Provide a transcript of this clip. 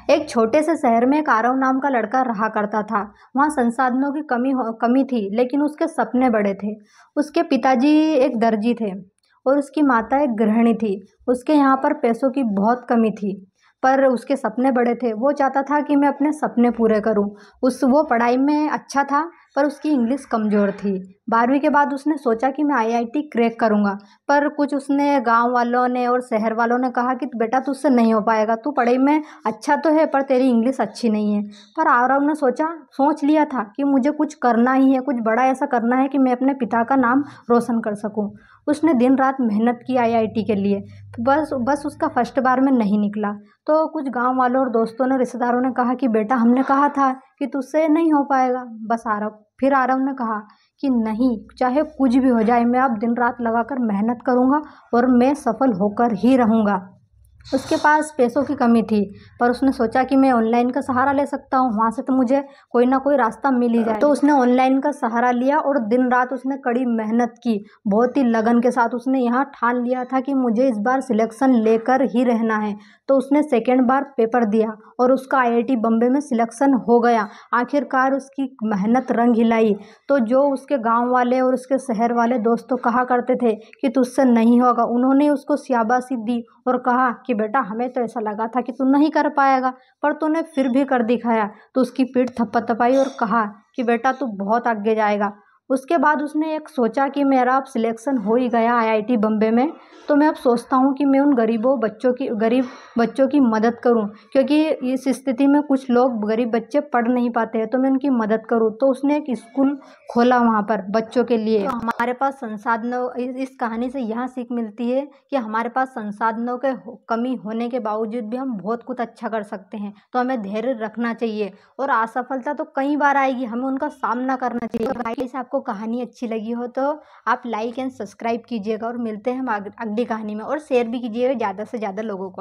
एक छोटे से शहर में एक आरव नाम का लड़का रहा करता था। वहाँ संसाधनों की कमी थी, लेकिन उसके सपने बड़े थे। उसके पिताजी एक दर्जी थे और उसकी माता एक गृहिणी थी। उसके यहाँ पर पैसों की बहुत कमी थी, पर उसके सपने बड़े थे। वो चाहता था कि मैं अपने सपने पूरे करूं। वो पढ़ाई में अच्छा था, पर उसकी इंग्लिश कमज़ोर थी। 12वीं के बाद उसने सोचा कि मैं आईआईटी क्रैक करूंगा, पर कुछ उसने गांव वालों ने और शहर वालों ने कहा कि बेटा तुझसे नहीं हो पाएगा, तू पढ़ाई में अच्छा तो है पर तेरी इंग्लिश अच्छी नहीं है। पर आरव ने सोच लिया था कि मुझे कुछ करना ही है, कुछ बड़ा ऐसा करना है कि मैं अपने पिता का नाम रोशन कर सकूं। उसने दिन रात मेहनत की आईआईटी के लिए। बस उसका फर्स्ट बार में नहीं निकला। तो कुछ गांव वालों और दोस्तों ने, रिश्तेदारों ने कहा कि बेटा हमने कहा था कि तुझसे नहीं हो पाएगा। फिर आरव ने कहा कि नहीं, चाहे कुछ भी हो जाए, मैं अब दिन रात लगाकर मेहनत करूंगा और मैं सफल होकर ही रहूंगा। उसके पास पैसों की कमी थी, पर उसने सोचा कि मैं ऑनलाइन का सहारा ले सकता हूँ, वहाँ से तो मुझे कोई ना कोई रास्ता मिल ही जाए। तो उसने ऑनलाइन का सहारा लिया और दिन रात उसने कड़ी मेहनत की। बहुत ही लगन के साथ उसने यहाँ ठान लिया था कि मुझे इस बार सिलेक्शन लेकर ही रहना है। तो उसने सेकेंड बार पेपर दिया और उसका आईआईटी बम्बे में सिलेक्शन हो गया। आखिरकार उसकी मेहनत रंग हिलाई। तो जो उसके गाँव वाले और उसके शहर वाले दोस्तों कहा करते थे कि तुझसे नहीं होगा, उन्होंने उसको शाबाशी दी और कहा कि बेटा हमें तो ऐसा लगा था कि तू नहीं कर पाएगा, पर तूने फिर भी कर दिखाया। तो उसकी पीठ थपथपाई और कहा कि बेटा तू बहुत आगे जाएगा। उसके बाद उसने एक सोचा कि मेरा अब सिलेक्शन हो ही गया आईआईटी बम्बे में, तो मैं अब सोचता हूँ कि मैं उन गरीब बच्चों की मदद करूँ, क्योंकि इस स्थिति में कुछ लोग गरीब बच्चे पढ़ नहीं पाते हैं, तो मैं उनकी मदद करूँ। तो उसने एक स्कूल खोला वहाँ पर बच्चों के लिए। तो हमारे पास संसाधनों, इस कहानी से यह सीख मिलती है कि हमारे पास संसाधनों के कमी होने के बावजूद भी हम बहुत कुछ अच्छा कर सकते हैं। तो हमें धैर्य रखना चाहिए और असफलता तो कई बार आएगी, हमें उनका सामना करना चाहिए। तो गाइस, आपको कहानी अच्छी लगी हो तो आप लाइक एंड सब्सक्राइब कीजिएगा और मिलते हैं हम अगली कहानी में, और शेयर भी कीजिएगा ज़्यादा से ज़्यादा लोगों को।